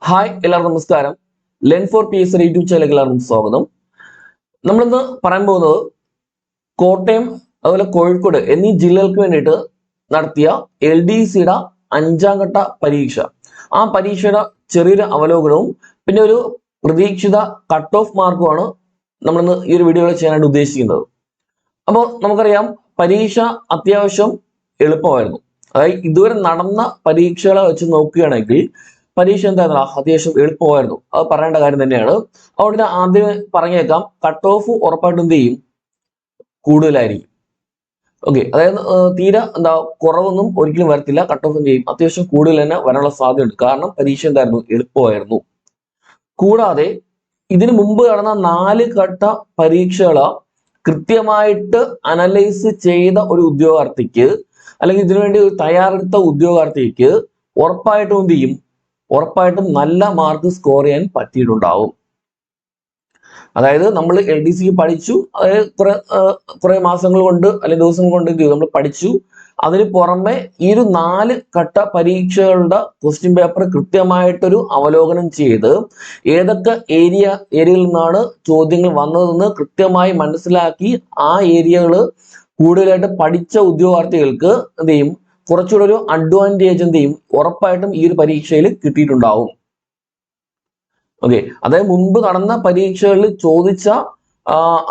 Hi എല്ലാവർക്കും നമസ്കാരം. Len four P S YouTube ചാനലിലേക്ക് എല്ലാവർക്കും സ്വാഗതം. നമ്മളിന്ന് പറയാൻ പോകുന്നത് കോട്ടയം അതുപോലെ കോഴിക്കോട് എന്നീ ജില്ലകൾക്ക് വേണ്ടിയിട്ട് നടത്തിയ LDCയുടെ 5ാം ഘട്ട പരീക്ഷ. ആ പരീക്ഷയുടെ ചെറിയൊരു അവലോകനവും പിന്നെ ഒരു പ്രതീക്ഷിത കട്ട് ഓഫ് മാർക്കുമാണ് നമ്മളിന്ന് ഈ ഒരു വീഡിയോയിൽ ചെയ്യാനായിട്ട് ഉദ്ദേശിക്കുന്നത്. അപ്പോൾ നമുക്കറിയാം പരീക്ഷ അത്യാവശ്യം എളുപ്പമായിരുന്നു. അതായത് ഇതുവരെ നടന്ന പരീക്ഷകളെ വെച്ച് നോക്കുകയാണെങ്കിൽ പരീക്ഷ എന്തായിരുന്നു അത്യാവശ്യം എളുപ്പമായിരുന്നു. അത് പറയേണ്ട കാര്യം തന്നെയാണ്. അതുകൊണ്ട് ഞാൻ ആദ്യം പറഞ്ഞേക്കാം, കട്ട് ഓഫ് ഉറപ്പായിട്ടും എന്ത് ചെയ്യും, കൂടുതലായിരിക്കും. ഓക്കെ, അതായത് തീരെ കുറവൊന്നും ഒരിക്കലും വരത്തില്ല. കട്ട് ഓഫ് എന്ത് ചെയ്യും, അത്യാവശ്യം കൂടുതൽ തന്നെ വരാനുള്ള സാധ്യതയുണ്ട്. കാരണം പരീക്ഷ എന്തായിരുന്നു, എളുപ്പമായിരുന്നു. കൂടാതെ ഇതിനു മുമ്പ് നടന്ന 4 ഘട്ട പരീക്ഷകൾ കൃത്യമായിട്ട് അനലൈസ് ചെയ്ത ഒരു ഉദ്യോഗാർത്ഥിക്ക് അല്ലെങ്കിൽ ഇതിനുവേണ്ടി തയ്യാറെടുത്ത ഉദ്യോഗാർത്ഥിക്ക് ഉറപ്പായിട്ടും എന്ത് ചെയ്യും, ഉറപ്പായിട്ടും നല്ല മാർക്ക് സ്കോർ ചെയ്യാൻ പറ്റിയിട്ടുണ്ടാവും. അതായത് നമ്മൾ LDC പഠിച്ചു, അതായത് കുറെ മാസങ്ങൾ കൊണ്ട് അല്ലെങ്കിൽ ദിവസങ്ങൾ കൊണ്ട് എന്ത് ചെയ്തു, നമ്മൾ പഠിച്ചു. അതിന് പുറമെ ഈ ഒരു 4 ഘട്ട പരീക്ഷകളുടെ ക്വസ്റ്റ്യൻ പേപ്പർ കൃത്യമായിട്ടൊരു അവലോകനം ചെയ്ത് ഏതൊക്കെ ഏരിയയിൽ നിന്നാണ് ചോദ്യങ്ങൾ വന്നതെന്ന് കൃത്യമായി മനസ്സിലാക്കി ആ ഏരിയകൾ കൂടുതലായിട്ട് പഠിച്ച ഉദ്യോഗാർത്ഥികൾക്ക് എന്ത് ചെയ്യും, കുറച്ചുകൂടെ ഒരു അഡ്വാൻറ്റേജ് എന്ത് ചെയ്യും, ഉറപ്പായിട്ടും ഈ ഒരു പരീക്ഷയിൽ കിട്ടിയിട്ടുണ്ടാവും. ഓക്കെ, അതായത് മുമ്പ് നടന്ന പരീക്ഷകളിൽ ചോദിച്ച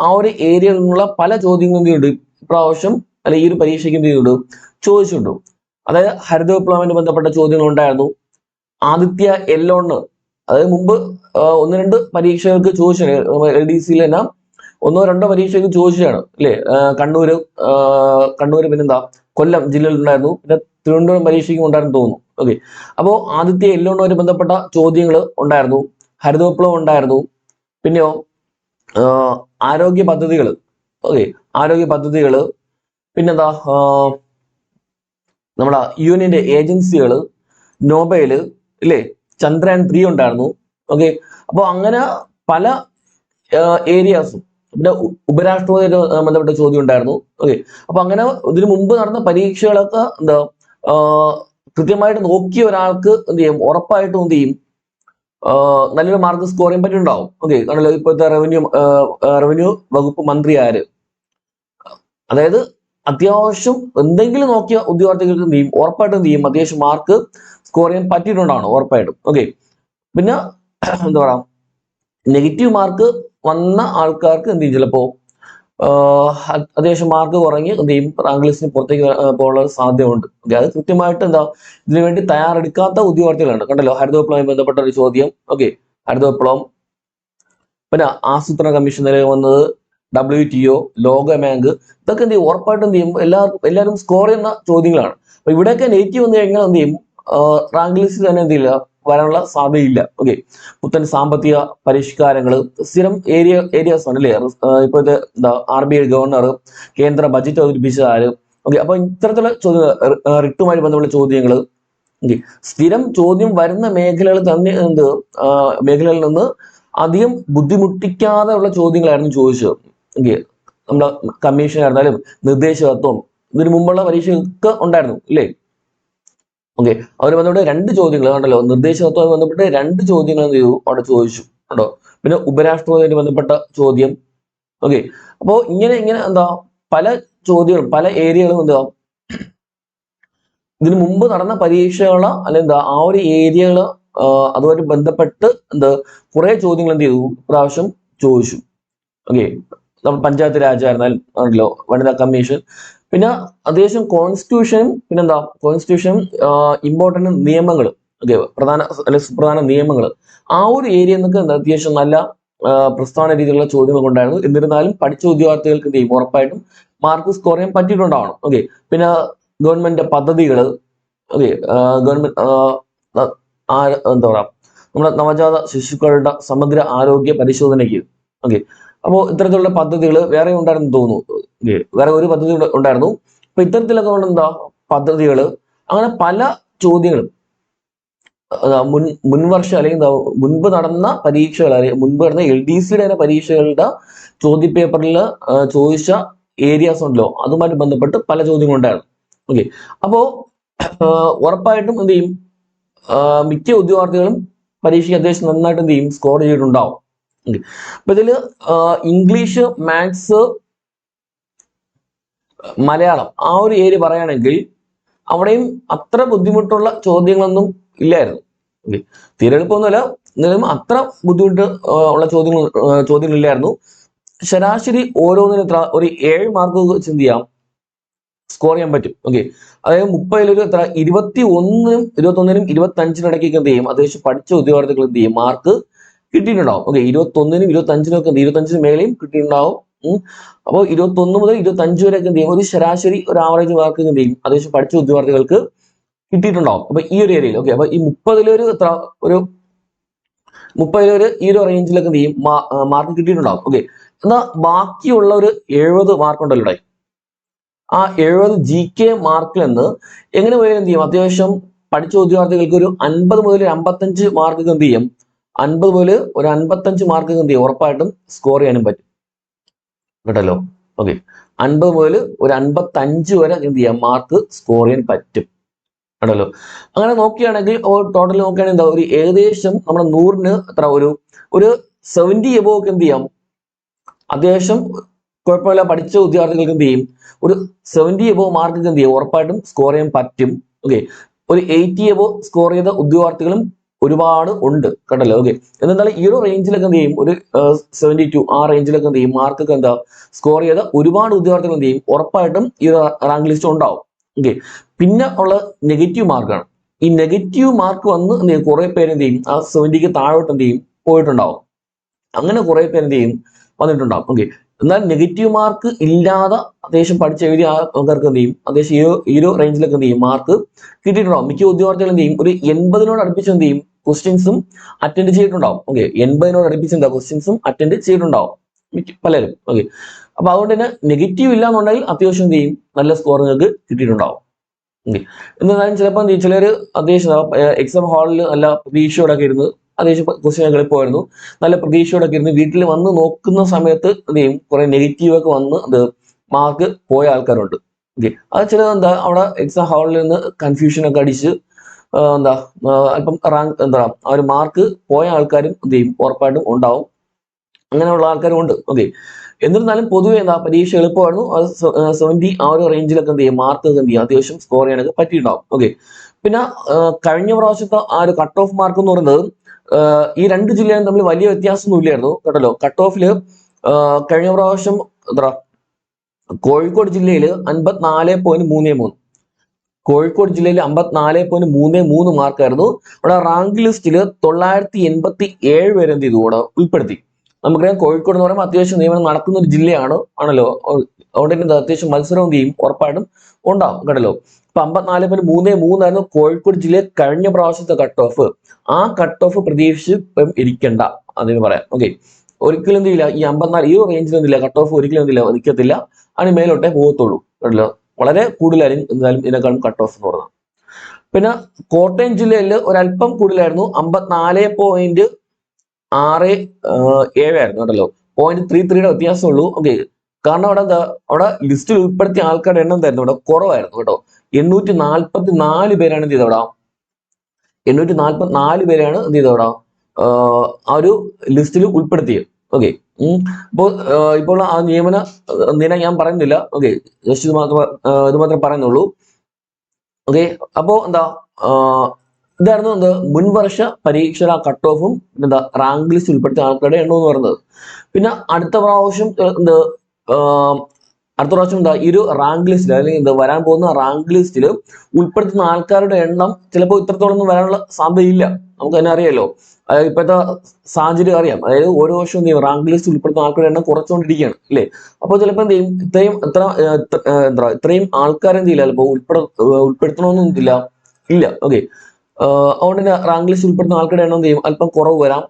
ആ ഒരു ഏരിയയിൽ നിന്നുള്ള പല ചോദ്യങ്ങളും എന്ത് ചെയ്യുന്നുണ്ട് ഇപ്രാവശ്യം അല്ലെ ഈ ഒരു പരീക്ഷയ്ക്ക് എന്ത് ചെയ്യുന്നുണ്ട്, ചോദിച്ചിട്ടുണ്ട്. അതായത് ഹരിത വിപ്ലവവുമായി ബന്ധപ്പെട്ട ചോദ്യങ്ങൾ ഉണ്ടായിരുന്നു. ആദിത്യ എല്ലോണ്, അതായത് മുമ്പ് 1-2 പരീക്ഷകൾക്ക് ചോദിച്ചാണ്. LDCയിൽ തന്നെ 1-2 പരീക്ഷയ്ക്ക് ചോദിച്ചതാണ് അല്ലെ. കണ്ണൂര് പിന്നെന്താ കൊല്ലം ജില്ലയിൽ ഉണ്ടായിരുന്നു. പിന്നെ തിരുവനന്തപുരം പരീക്ഷയ്ക്കും ഉണ്ടായിരുന്നു തോന്നുന്നു. ഓക്കെ, അപ്പോ ആദ്യത്തെ എല്ലോണുമായി ബന്ധപ്പെട്ട ചോദ്യങ്ങൾ ഉണ്ടായിരുന്നു. ഹരിത വിപ്ലവം ഉണ്ടായിരുന്നു. പിന്നെയോ ആരോഗ്യ പദ്ധതികൾ. ഓക്കെ, ആരോഗ്യ പദ്ധതികൾ. പിന്നെന്താ നമ്മുടെ യൂണിയന്റെ ഏജൻസികൾ, നോബൈല് ഇല്ലേ, ചന്ദ്രയാൻ 3 ഉണ്ടായിരുന്നു. ഓക്കെ, അപ്പോൾ അങ്ങനെ പല ഏരിയാസും. പിന്നെ ഉപരാഷ്ട്രപതിയുമായി ബന്ധപ്പെട്ട ചോദ്യം ഉണ്ടായിരുന്നു. ഓക്കെ, അപ്പൊ അങ്ങനെ ഇതിനു മുമ്പ് നടന്ന പരീക്ഷകളൊക്കെ കൃത്യമായിട്ട് നോക്കിയ ഒരാൾക്ക് എന്ത് ചെയ്യും, ഉറപ്പായിട്ടും എന്ത് ചെയ്യും, നല്ലൊരു മാർക്ക് സ്കോർ ചെയ്യാൻ പറ്റുന്നുണ്ടാവും. ഓക്കെ, ആണല്ലോ ഇപ്പോഴത്തെ റവന്യൂ വകുപ്പ് മന്ത്രി ആര്, അതായത് അത്യാവശ്യം എന്തെങ്കിലും നോക്കിയ ഉദ്യോഗാർത്ഥികൾക്ക് എന്ത് ചെയ്യും, ഉറപ്പായിട്ടും എന്ത് ചെയ്യും, അത്യാവശ്യം മാർക്ക് സ്കോർ ചെയ്യാൻ പറ്റിയിട്ടുണ്ടാണ് ഉറപ്പായിട്ടും. ഓക്കെ, പിന്നെ എന്താ പറയാ, നെഗറ്റീവ് മാർക്ക് വന്ന ആൾക്കാർക്ക് എന്ത് ചെയ്യും, ചിലപ്പോ അത്യാവശ്യം മാർക്ക് കുറഞ്ഞ് എന്ത് ചെയ്യും, റാങ്ക് ലിസ്റ്റിന് പുറത്തേക്ക് പോകാനുള്ള സാധ്യത ഉണ്ട്. അത് കൃത്യമായിട്ട് ഇതിനു വേണ്ടി തയ്യാറെടുക്കാത്ത ഉദ്യോഗാർത്ഥികളുണ്ട്. കണ്ടല്ലോ, ഹരിത വിപ്ലവവുമായി ബന്ധപ്പെട്ട ഒരു ചോദ്യം. ഓക്കെ, ഹരിത വിപ്ലവം. പിന്നെ ആസൂത്രണ കമ്മീഷൻ നിലവിൽ വന്നത്, WTO, ലോക ബാങ്ക്, ഇതൊക്കെ എന്ത് ചെയ്യും, ഉറപ്പായിട്ടും എന്ത് ചെയ്യും, എല്ലാവരും സ്കോർ ചെയ്യുന്ന ചോദ്യങ്ങളാണ്. അപ്പൊ ഇവിടെയൊക്കെ നെഗറ്റീവ് വന്നു കഴിഞ്ഞാൽ എന്ത് ചെയ്യും, റാങ്ക് ലിസ്റ്റ് തന്നെ എന്ത് ചെയ്യില്ല, വരാനുള്ള സാധ്യതയില്ല. ഓക്കെ, പുത്തൻ സാമ്പത്തിക പരിഷ്കാരങ്ങൾ, സ്ഥിരം ഏരിയാസ് ആണ് അല്ലേ. ഇപ്പോഴത്തെ RBI ഗവർണർ, കേന്ദ്ര ബജറ്റ് അവതരിപ്പിച്ച ആര്. ഓക്കെ, അപ്പൊ ഇത്തരത്തിലുള്ള ചോദ്യങ്ങൾ, റിട്ടുമായി ബന്ധപ്പെട്ട ചോദ്യങ്ങൾ. ഓക്കെ, സ്ഥിരം ചോദ്യം വരുന്ന മേഖലകൾ തന്നെ മേഖലകളിൽ നിന്ന് അധികം ബുദ്ധിമുട്ടിക്കാതെ ഉള്ള ചോദ്യങ്ങളായിരുന്നു ചോദിച്ചത്. ഓക്കെ, നമ്മുടെ കമ്മീഷൻ ആയിരുന്നാലും നിർദ്ദേശകത്വം ഇതിനു മുമ്പുള്ള പരീക്ഷയൊക്കെ ഉണ്ടായിരുന്നു ഇല്ലേ. ഓക്കെ, അവര് ബന്ധപ്പെട്ട് 2 ചോദ്യങ്ങൾ കണ്ടല്ലോ, നിർദ്ദേശകത്വമായി ബന്ധപ്പെട്ട് 2 ചോദ്യങ്ങൾ എന്ത് ചെയ്തു, അവിടെ ചോദിച്ചു കണ്ടോ. പിന്നെ ഉപരാഷ്ട്രപതിയുമായി ബന്ധപ്പെട്ട ചോദ്യം. ഓക്കെ, അപ്പോ ഇങ്ങനെ പല ചോദ്യങ്ങളും പല ഏരിയകളും ഇതിനു മുമ്പ് നടന്ന പരീക്ഷകള് അല്ലെങ്കിൽ ആ ഒരു ഏരിയകള് അതുമായിട്ട് ബന്ധപ്പെട്ട് കുറെ ചോദ്യങ്ങൾ എന്ത് ചെയ്തു ഇപ്രാവശ്യം ചോദിച്ചു. ഓക്കെ, നമ്മൾ പഞ്ചായത്ത് രാജ് ആയിരുന്നാലും ആണല്ലോ, വനിതാ കമ്മീഷൻ, പിന്നെ അത്യാവശ്യം കോൺസ്റ്റിറ്റ്യൂഷനും കോൺസ്റ്റിറ്റ്യൂഷനും ഇമ്പോർട്ടന്റ് നിയമങ്ങൾ. ഓക്കെ, സുപ്രധാന നിയമങ്ങൾ. ആ ഒരു ഏരിയ എന്നൊക്കെ അത്യാവശ്യം നല്ല പ്രസ്താവന രീതിയിലുള്ള ചോദ്യങ്ങൾ ഉണ്ടായിരുന്നു. എന്നിരുന്നാലും പഠിച്ച ഉദ്യോഗാർത്ഥികൾക്ക് എന്ത് ചെയ്യും, ഉറപ്പായിട്ടും മാർക്ക് സ്കോർ ചെയ്യാൻ പറ്റിയിട്ടുണ്ടാവണം. ഓക്കെ, പിന്നെ ഗവൺമെന്റ് പദ്ധതികൾ. ഓക്കെ, ഗവൺമെന്റ് എന്താ പറയാ, നമ്മുടെ നവജാത ശിശുക്കളുടെ സമഗ്ര ആരോഗ്യ പരിശോധനയ്ക്ക്. ഓക്കെ, അപ്പോൾ ഇത്തരത്തിലുള്ള പദ്ധതികൾ വേറെ ഉണ്ടായിരുന്നു തോന്നുന്നു. വേറെ ഒരു പദ്ധതി ഉണ്ടായിരുന്നു. അപ്പൊ ഇത്തരത്തിലൊക്കെ കൊണ്ട് പദ്ധതികൾ, അങ്ങനെ പല ചോദ്യങ്ങളും മുൻവർഷം അല്ലെങ്കിൽ മുൻപ് നടന്ന പരീക്ഷകൾ, അല്ലെങ്കിൽ മുൻപ് നടന്ന LDCയുടെ തന്നെ പരീക്ഷകളുടെ ചോദ്യപേപ്പറിൽ ചോദിച്ച ഏരിയാസ് ഉണ്ടല്ലോ, അതുമായിട്ട് ബന്ധപ്പെട്ട് പല ചോദ്യങ്ങളും ഉണ്ടായിരുന്നു. ഓക്കെ, അപ്പോ ഉറപ്പായിട്ടും എന്ത് ചെയ്യും, മിക്ക ഉദ്യോഗാർത്ഥികളും പരീക്ഷയ്ക്ക് അത്യാവശ്യം നന്നായിട്ട് എന്ത് ചെയ്യും സ്കോർ ചെയ്തിട്ടുണ്ടാവും. അപ്പൊ ഇതില് ഇംഗ്ലീഷ്, മാത്സ്, മലയാളം ആ ഒരു ഏരിയ പറയുകയാണെങ്കിൽ അവിടെയും അത്ര ബുദ്ധിമുട്ടുള്ള ചോദ്യങ്ങളൊന്നും ഇല്ലായിരുന്നു. തീരെ എളുപ്പമൊന്നുമല്ല, എന്നാലും അത്ര ബുദ്ധിമുട്ട് ഉള്ള ചോദ്യങ്ങളില്ലായിരുന്നു. ശരാശരി ഓരോന്നിനും എത്ര ഒരു 7 മാർക്ക് വെച്ച് എന്ത് ചെയ്യാം സ്കോർ ചെയ്യാൻ പറ്റും. അതായത് 30-ൽ എത്ര 21-നും 25-നും ഇടയ്ക്കൊക്കെ എന്ത് ചെയ്യും അത്യാവശ്യം പഠിച്ച ഉദ്യോഗാർത്ഥികൾ എന്ത് ചെയ്യും മാർക്ക് കിട്ടിയിട്ടുണ്ടാവും. 21-നും 25-നും ഒക്കെ 25-ന് മേലെയും കിട്ടിയിട്ടുണ്ടാവും. അപ്പോൾ 21 മുതൽ 25 വരെയൊക്കെ എന്ത് ചെയ്യും ഒരു ശരാശരി ഒരു ആവറേജ് മാർക്ക് എന്ത് ചെയ്യും അത്യാവശ്യം പഠിച്ച ഉദ്യോഗാർത്ഥികൾക്ക് കിട്ടിയിട്ടുണ്ടാവും. അപ്പൊ ഈ ഒരു ഏരിയയിൽ അപ്പൊ ഈ 30-ലൊരു എത്ര ഒരു 30-ലൊരു ഈ ഒരു റേഞ്ചിലൊക്കെ എന്ത് ചെയ്യും മാർക്ക് കിട്ടിയിട്ടുണ്ടാവും. എന്നാൽ ബാക്കിയുള്ള ഒരു 70 മാർക്ക് ഉണ്ടല്ലോ ഇവിടെ, ആ 70 GK മാർക്കിൽ നിന്ന് എങ്ങനെ പോയാലും എന്ത് ചെയ്യും അത്യാവശ്യം പഠിച്ച ഉദ്യോഗാർത്ഥികൾക്ക് ഒരു 50 മുതൽ 55 മാർക്ക് എന്ത് ചെയ്യും 50 മുതൽ ഒരു 55 മാർക്ക് എന്ത് ചെയ്യും ഉറപ്പായിട്ടും സ്കോർ ചെയ്യാനും പറ്റും കേട്ടല്ലോ. 50 മുതൽ ഒരു 55 വരെ എന്ത് ചെയ്യാം മാർക്ക് സ്കോർ ചെയ്യാൻ പറ്റും കേട്ടല്ലോ. അങ്ങനെ നോക്കുകയാണെങ്കിൽ ടോട്ടൽ നോക്കുകയാണെങ്കിൽ എന്താ ഒരു ഏകദേശം നമ്മുടെ 100-ന് എത്ര ഒരു 70 എബോവ് ഒക്കെ എന്ത് ചെയ്യാം അത്യാവശ്യം കുഴപ്പമില്ല പഠിച്ച ഉദ്യോഗാർത്ഥികൾക്ക് എന്ത് ചെയ്യും ഒരു 70 എബോവ് മാർക്ക് എന്ത് ചെയ്യും ഉറപ്പായിട്ടും സ്കോർ ചെയ്യാൻ പറ്റും. ഒരു 80 എബോവ് സ്കോർ ചെയ്ത ഉദ്യോഗാർത്ഥികളും ഒരുപാട് ഉണ്ട് കേട്ടല്ലോ. എന്തായാലും ഈ ഒരു റേഞ്ചിലൊക്കെ എന്ത് ചെയ്യും ഒരു 72 ആ റേഞ്ചിലൊക്കെ എന്ത് ചെയ്യും മാർക്കൊക്കെ എന്താ സ്കോർ ചെയ്ത ഒരുപാട് ഉദ്യോഗാർത്ഥികൾ എന്ത് ചെയ്യും ഉറപ്പായിട്ടും ഈ റാങ്ക് ലിസ്റ്റ് ഉണ്ടാവും. പിന്നെ ഉള്ള നെഗറ്റീവ് മാർക്കാണ്. ഈ നെഗറ്റീവ് മാർക്ക് വന്ന് എന്ത് ചെയ്യും കുറെ പേര് എന്ത് ചെയ്യും ആ 70-ക്ക് താഴോട്ട് എന്ത് ചെയ്യും പോയിട്ടുണ്ടാവും. അങ്ങനെ കുറെ പേര് എന്ത് ചെയ്യും വന്നിട്ടുണ്ടാവും. എന്നാൽ നെഗറ്റീവ് മാർക്ക് ഇല്ലാതെ അത്യാവശ്യം പഠിച്ച് എഴുതിയ ആൾക്കാർക്ക് എന്ത് ചെയ്യും അത്യാവശ്യം ഈ ഒരു റേഞ്ചിലൊക്കെ എന്ത് ചെയ്യും മാർക്ക് കിട്ടിയിട്ടുണ്ടാവും. മിക്ക ഉദ്യോഗാർത്ഥികൾ എന്ത് ചെയ്യും ഒരു 80-നോട് അടുപ്പിച്ച് എന്ത് ചെയ്യും ക്വസ്റ്റ്യൻസും അറ്റൻഡ് ചെയ്തിട്ടുണ്ടാവും. 80-നോട് അടുപ്പിച്ച് എന്താ ക്വസ്റ്റ്യൻസും അറ്റൻഡ് ചെയ്തിട്ടുണ്ടാവും പലരും. അപ്പൊ അതുകൊണ്ട് തന്നെ നെഗറ്റീവ് ഇല്ല എന്നുണ്ടെങ്കിൽ അത്യാവശ്യം എന്ത് ചെയ്യും നല്ല സ്കോർ നിങ്ങൾക്ക് കിട്ടിയിട്ടുണ്ടാവും. എന്നാലും ചിലപ്പോൾ ചിലര് അത്യാവശ്യം എക്സാം ഹാളിൽ നല്ല പ്രതീക്ഷയോടൊക്കെ ഇരുന്ന് അത്യാവശ്യം ക്വസ്റ്റ്യൻ എളുപ്പമായിരുന്നു നല്ല പ്രതീക്ഷയോടൊക്കെ ഇരുന്ന് വീട്ടിൽ വന്ന് നോക്കുന്ന സമയത്ത് എന്ത് ചെയ്യും കുറെ നെഗറ്റീവ് ഒക്കെ വന്ന് അത് മാർക്ക് പോയ ആൾക്കാരുണ്ട്. അത് ചിലത് എന്താ അവിടെ എക്സാം ഹാളിൽ നിന്ന് കൺഫ്യൂഷൻ ഒക്കെ അടിച്ച് അല്പം റാങ്ക് ആ ഒരു മാർക്ക് പോയ ആൾക്കാരും എന്ത് ചെയ്യും ഉറപ്പായിട്ടും ഉണ്ടാവും. അങ്ങനെയുള്ള ആൾക്കാരും ഉണ്ട്. എന്നിരുന്നാലും പൊതുവെ പരീക്ഷ എളുപ്പമായിരുന്നു. അത് 70 ആ ഒരു റേഞ്ചിലൊക്കെ എന്ത് ചെയ്യും മാർക്ക് എന്ത് ചെയ്യും അത്യാവശ്യം സ്കോർ ചെയ്യാനൊക്കെ പറ്റിയിട്ടുണ്ടാവും. പിന്നെ കഴിഞ്ഞ പ്രാവശ്യത്തെ ആ ഒരു കട്ട് ഓഫ് മാർക്ക് എന്ന് പറയുന്നത് ഈ 2 ജില്ലകളും തമ്മിൽ വലിയ വ്യത്യാസമൊന്നും ഇല്ലായിരുന്നു കേട്ടല്ലോ. കട്ട് ഓഫില് കഴിഞ്ഞ പ്രാവശ്യം കോഴിക്കോട് ജില്ലയിൽ 54.33 കോഴിക്കോട് ജില്ലയിൽ 54.33 മാർക്കായിരുന്നു. അവിടെ റാങ്ക് ലിസ്റ്റിൽ 987 പേര് എന്ത് ചെയ്തു ഇവിടെ ഉൾപ്പെടുത്തി. നമുക്കറിയാം കോഴിക്കോട് എന്ന് പറയുമ്പോൾ അത്യാവശ്യം നിയമനം നടക്കുന്ന ഒരു ജില്ലയാണ് ആണല്ലോ. അതുകൊണ്ട് തന്നെ അത്യാവശ്യം മത്സരം എന്ത് ചെയ്യും ഉറപ്പായിട്ടും ഉണ്ടാവും കേട്ടല്ലോ. ഇപ്പൊ 54.33 ആയിരുന്നു കോഴിക്കോട് ജില്ലയിൽ കഴിഞ്ഞ പ്രാവശ്യത്തെ കട്ട് ഓഫ്. ആ കട്ട് ഓഫ് പ്രതീക്ഷിച്ച് ഇപ്പം ഇരിക്കണ്ട അതിന് പറയാം. ഒരിക്കലും എന്തില്ല ഈ 54 ഈ റേഞ്ചിൽ എന്തില്ല കട്ട് ഓഫ് ഒരിക്കലും എന്തില്ല നിൽക്കത്തില്ല. അതിന് മേലോട്ടേ പോകത്തുള്ളൂ കേട്ടല്ലോ. വളരെ കൂടുതലായിരിക്കും എന്തായാലും ഇതിനേക്കാളും കട്ട് ഓഫ് എന്ന് പറഞ്ഞത്. പിന്നെ കോട്ടയം ജില്ലയിൽ ഒരല്പം കൂടുതലായിരുന്നു 54.67 ആയിരുന്നു കേട്ടല്ലോ. 0.33 വ്യത്യാസമുള്ളൂ. കാരണം അവിടെ ലിസ്റ്റിൽ ഉൾപ്പെടുത്തിയ ആൾക്കാരുടെ എണ്ണം എന്തായിരുന്നു ഇവിടെ കുറവായിരുന്നു കേട്ടോ. 844 പേരാണ് എന്ത് ചെയ്തവിടെ 844 പേരാണ് എന്ത് ചെയ്തവിടെ ആ ഒരു ലിസ്റ്റിൽ ഉൾപ്പെടുത്തിയത്. ഇപ്പോൾ ആ നിയമന നില ഞാൻ പറയുന്നില്ല. ജസ്റ്റ് ഇത് മാത്രമേ പറയുന്നുള്ളൂ. അപ്പോ ഇതായിരുന്നു മുൻവർഷ പരീക്ഷയുടെ കട്ട് ഓഫും റാങ്ക് ലിസ്റ്റ് ഉൾപ്പെടുത്തിയ ആൾക്കാരുടെ എണ്ണം എന്ന് പറയുന്നത്. പിന്നെ അടുത്ത പ്രാവശ്യം ഈ ഒരു റാങ്ക് ലിസ്റ്റിൽ അല്ലെങ്കിൽ വരാൻ പോകുന്ന റാങ്ക് ലിസ്റ്റിൽ ഉൾപ്പെടുത്തുന്ന ആൾക്കാരുടെ എണ്ണം ചിലപ്പോൾ ഇത്രത്തോളം ഒന്നും വരാനുള്ള സാധ്യതയില്ല. നമുക്ക് തന്നെ അറിയാലോ, അതായത് ഇപ്പോഴത്തെ സാഹചര്യം അറിയാം. അതായത് ഓരോ വർഷവും എന്ത് ചെയ്യും റാങ്ക് ലിസ്റ്റ് ഉൾപ്പെടുത്തുന്ന ആൾക്കാരുടെ എണ്ണം കുറച്ചുകൊണ്ടിരിക്കുകയാണ് അല്ലേ. അപ്പോൾ ചിലപ്പോൾ എന്ത് ചെയ്യും ഇത്രയും ആൾക്കാരെന്ത് ചെയ്യില്ല ചിലപ്പോൾ ഉൾപ്പെടുത്തണമെന്നും ഇല്ല. അതുകൊണ്ട് തന്നെ റാങ്ക് ലിസ്റ്റ് ഉൾപ്പെടുത്തുന്ന ആൾക്കാരുടെ എണ്ണം എന്ത് ചെയ്യും അല്പം കുറവ് വരാം.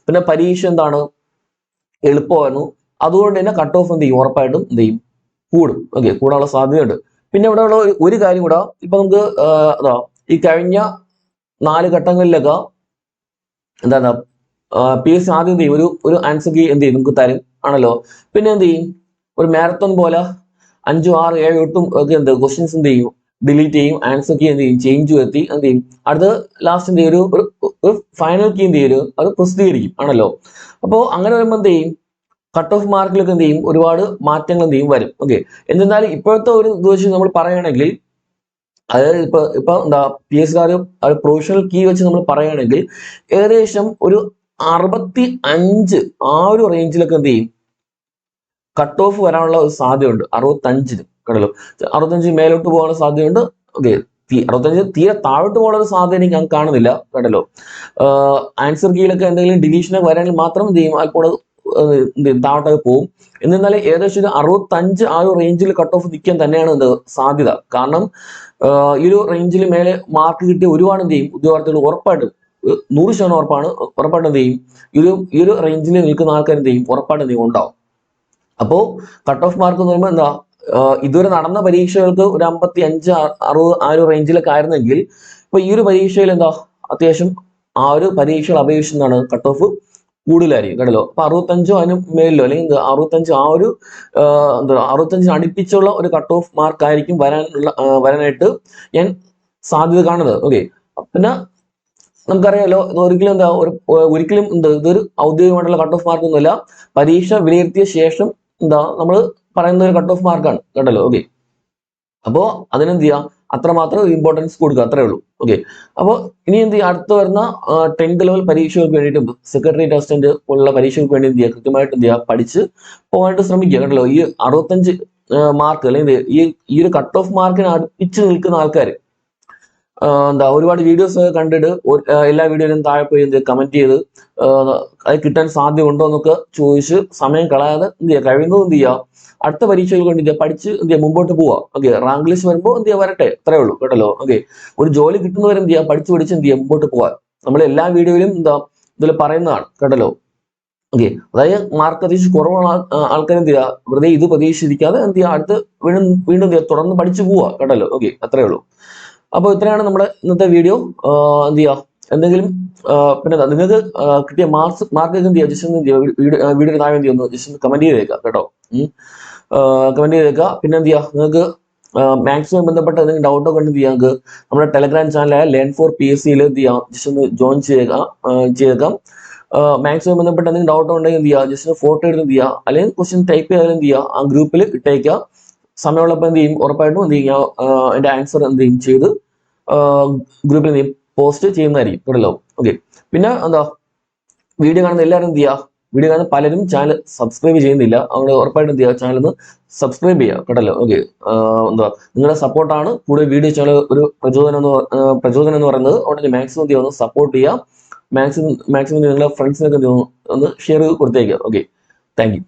പിന്നെ പരീക്ഷ എളുപ്പമായിരുന്നു. അതുകൊണ്ട് തന്നെ കട്ട് ഓഫ് എന്ത് ചെയ്യും ഉറപ്പായിട്ടും എന്ത് ചെയ്യും കൂടും. കൂടാനുള്ള സാധ്യതയുണ്ട്. പിന്നെ ഇവിടെ ഉള്ള ഒരു കാര്യം കൂടെ, ഇപ്പൊ നമുക്ക് ഈ കഴിഞ്ഞ 4 ഘട്ടങ്ങളിലൊക്കെ PSC ആദ്യം എന്ത് ചെയ്യും ഒരു ആൻസർ കീ എന്ത് ചെയ്യും നമുക്ക് തരും ആണല്ലോ. പിന്നെ എന്ത് ചെയ്യും ഒരു മാരത്തോൺ പോലെ 5, 6, 7, 8 ഒക്കെ ക്വസ്റ്റ്യൻസ് എന്ത് ചെയ്യും ഡിലീറ്റ് ചെയ്യും. ആൻസർ കീ എന്ത് ചെയ്യും ചേഞ്ച് വരുത്തി എന്ത് ചെയ്യും അടുത്ത ലാസ്റ്റ് എന്ത് ചെയ്യും ഒരു ഫൈനൽ കീ എന്ത് ചെയ്യും അത് പ്രസിദ്ധീകരിക്കും ആണല്ലോ. അപ്പോൾ അങ്ങനെ വരുമ്പോൾ എന്ത് ചെയ്യും, കട്ട് ഓഫ് മാർക്കിലൊക്കെ എന്ത് ചെയ്യും ഒരുപാട് മാറ്റങ്ങൾ എന്ത് ചെയ്യും വരും. ഓക്കെ, എന്നിരുന്നാലും ഇപ്പോഴത്തെ ഒരു ഇത് വെച്ച് നമ്മൾ പറയുകയാണെങ്കിൽ, അതായത് ഇപ്പൊ എന്താ P S car professional key വെച്ച് നമ്മൾ പറയുകയാണെങ്കിൽ ഏകദേശം ഒരു 65 ആ ഒരു റേഞ്ചിലൊക്കെ എന്ത് ചെയ്യും കട്ട് ഓഫ് വരാനുള്ള ഒരു സാധ്യതയുണ്ട്. 65 കണ്ടല്ലോ, 65 മേലോട്ട് പോകാനുള്ള സാധ്യതയുണ്ട്. ഓക്കെ, 65 തീരെ താഴോട്ട് പോകാനുള്ള ഒരു സാധ്യത എനിക്ക് കാണുന്നില്ല കണ്ടല്ലോ. ആൻസർ കീയിലൊക്കെ എന്തെങ്കിലും ഡിലീഷനൊക്കെ വരാണെങ്കിൽ മാത്രം എന്ത് ചെയ്യും അല്പം താഴോട്ടൊക്കെ പോകും. എന്നിരുന്നാലും ഏകദേശം ഒരു 65 ആ ഒരു റേഞ്ചിൽ കട്ട് ഓഫ് നിൽക്കാൻ തന്നെയാണ് എന്ത് സാധ്യത. കാരണം ഈ ഒരു റേഞ്ചിൽ മേലെ മാർക്ക് കിട്ടിയ ഒരുപാട് എന്ത് ചെയ്യും ഉദ്യോഗാർത്ഥികൾ ഉറപ്പായിട്ടും 100% ഉറപ്പായിട്ടും എന്ത് ചെയ്യും ഈ ഒരു റേഞ്ചിൽ നിൽക്കുന്ന ആൾക്കാർ എന്ത് ചെയ്യും ഉറപ്പായിട്ടും എന്ത് ചെയ്യും ഉണ്ടാവും. അപ്പോ കട്ട് ഓഫ് മാർക്ക് എന്ന് പറയുമ്പോൾ എന്താ ഇതുവരെ നടന്ന പരീക്ഷകൾക്ക് ഒരു 55, 60 ആ ഒരു റേഞ്ചിലൊക്കെ ആയിരുന്നെങ്കിൽ ഇപ്പൊ ഈ ഒരു പരീക്ഷയിൽ എന്താ അത്യാവശ്യം ആ ഒരു പരീക്ഷകൾ അപേക്ഷിച്ച് എന്താണ് കട്ട് ഓഫ് കൂടുതലായിരിക്കും കണ്ടല്ലോ. അപ്പൊ 65 അതിന് മേലിലോ അല്ലെങ്കിൽ 65 ആ ഒരു 65 അടുപ്പിച്ചുള്ള ഒരു കട്ട് ഓഫ് മാർക്ക് ആയിരിക്കും വരാനായിട്ട് ഞാൻ സാധ്യത കാണുന്നത്. ഓക്കെ, പിന്നെ നമുക്കറിയാലോ ഒരിക്കലും ഇതൊരു ഔദ്യോഗികമായിട്ടുള്ള കട്ട് ഓഫ് മാർക്ക് ഒന്നുമല്ല, പരീക്ഷ വിലയിരുത്തിയ ശേഷം നമ്മൾ പറയുന്ന ഒരു കട്ട് ഓഫ് മാർക്കാണ് കേട്ടല്ലോ. ഓക്കെ, അപ്പോ അതിനെന്ത് ചെയ്യാം അത്രമാത്രം ഇമ്പോർട്ടൻസ് കൊടുക്കുക, അത്രേ ഉള്ളൂ. ഓക്കെ, അപ്പോൾ ഇനി എന്ത് ചെയ്യുക അടുത്ത് വരുന്ന 10th ലെവൽ പരീക്ഷകൾക്ക് വേണ്ടിയിട്ടും സെക്രട്ടറി അസിസ്റ്റന്റ് പോലുള്ള പരീക്ഷകൾക്ക് വേണ്ടി എന്ത് ചെയ്യുക കൃത്യമായിട്ട് എന്ത് ചെയ്യുക പഠിച്ച് പോകാനായിട്ട് ശ്രമിക്കുക കേട്ടല്ലോ. ഈ 65 മാർക്ക് അല്ലെങ്കിൽ ഈ ഒരു കട്ട് ഓഫ് മാർക്കിന് അടുപ്പിച്ച് നിൽക്കുന്ന ആൾക്കാർ ഒരുപാട് വീഡിയോസ് കണ്ടിട്ട് എല്ലാ വീഡിയോയിലും താഴെ പോയി കമന്റ് ചെയ്ത് അത് കിട്ടാൻ സാധ്യത ഉണ്ടോ എന്നൊക്കെ ചോദിച്ച് സമയം കളയാതെ എന്ത് ചെയ്യുക കഴിയുന്നത് എന്ത് ചെയ്യുക അടുത്ത പരീക്ഷകൾക്ക് വേണ്ടി പഠിച്ച് എന്ത് ചെയ്യുക മുമ്പോട്ട് പോവുക. ഓക്കെ, റാങ്ക് ലിസ്റ്റ് വരുമ്പോൾ എന്ത് ചെയ്യുക വരട്ടെ, അത്രേ ഉള്ളൂ കേട്ടല്ലോ. ഓക്കെ, ഒരു ജോലി കിട്ടുന്നവരെ എന്ത് ചെയ്യുക പഠിച്ച് എന്ത് ചെയ്യുക മുമ്പോട്ട് പോവാൻ നമ്മൾ എല്ലാ വീഡിയോയിലും ഇതിൽ പറയുന്നതാണ് കേട്ടല്ലോ. ഓക്കെ, അതായത് മാർക്ക് പ്രതീക്ഷിച്ച് കുറവുള്ള ആൾക്കാർ എന്ത് ചെയ്യുക വെറുതെ ഇത് പ്രതീക്ഷിച്ചിരിക്കാതെ എന്ത് ചെയ്യുക അടുത്ത് വീണ്ടും എന്ത് ചെയ്യുക തുടർന്ന് പഠിച്ചു പോവുക കേട്ടല്ലോ. ഓക്കെ, അത്രേ ഉള്ളൂ. അപ്പോൾ ഇത്രയാണ് നമ്മുടെ ഇന്നത്തെ വീഡിയോ. എന്ത് ചെയ്യുക എന്തെങ്കിലും പിന്നെ നിങ്ങൾക്ക് കിട്ടിയ മാർക്ക് എന്ത് ചെയ്യുക ജസ്റ്റ് വീഡിയോ താഴെ എന്ത് ചെയ്യുന്നു ജസ്റ്റ് കമന്റ് ചെയ്തേക്കാം കേട്ടോ. കമന്റ് ചെയ്തേക്കുക. പിന്നെ എന്ത് ചെയ്യുക നിങ്ങൾക്ക് മാത്സുമായി ബന്ധപ്പെട്ട എന്തെങ്കിലും ഡൗട്ടൊക്കെ എന്ത് ചെയ്യാം നിങ്ങൾക്ക് നമ്മുടെ ടെലഗ്രാം ചാനലായ ലേൺ ഫോർ PSC എന്ത് ചെയ്യാം ജസ്റ്റ് ഒന്ന് ജോയിൻ ചെയ്തേക്കാം. മാത്സുമായി ബന്ധപ്പെട്ട എന്തെങ്കിലും ഡൗട്ട് ഉണ്ടെങ്കിൽ എന്ത് ചെയ്യുക ജസ്റ്റ് ഫോട്ടോ എടുത്ത് എന്ത് ചെയ്യുക അല്ലെങ്കിൽ ക്വസ്റ്റ്യൻ ടൈപ്പ് ചെയ്താൽ എന്ത് ചെയ്യുക ആ ഗ്രൂപ്പിൽ ഇട്ടേക്കുക. സമയമുള്ളപ്പോൾ എന്ത് ചെയ്യും ഉറപ്പായിട്ടും എന്ത് ചെയ്യുക അതിന്റെ ആൻസർ എന്ത് ചെയ്യും ചെയ്ത് ഗ്രൂപ്പിൽ എന്ത് ചെയ്യും പോസ്റ്റ് ചെയ്യുന്നതായിരിക്കും കേട്ടല്ലോ. ഓക്കെ, പിന്നെ വീഡിയോ കാണുന്ന എല്ലാവരും എന്ത് ചെയ്യുക വീഡിയോ കാണുന്ന പലരും ചാനൽ സബ്സ്ക്രൈബ് ചെയ്യുന്നില്ല, അവിടെ ഉറപ്പായിട്ടും എന്ത് ചെയ്യുക ചാനൽ ഒന്ന് സബ്സ്ക്രൈബ് ചെയ്യുക കേട്ടല്ലോ. ഓക്കെ, നിങ്ങളുടെ സപ്പോർട്ടാണ് കൂടുതൽ വീഡിയോ ചാനൽ ഒരു പ്രചോദനം എന്ന് പറയുന്നത്. അതുകൊണ്ട് മാക്സിമം എന്ത് ചെയ്യുക ഒന്ന് സപ്പോർട്ട് ചെയ്യുക. മാക്സിമം നിങ്ങളുടെ ഫ്രണ്ട്സിനൊക്കെ ഒന്ന് ഷെയർ ചെയ്ത് കൊടുത്തേക്കുക. Okay, thank you.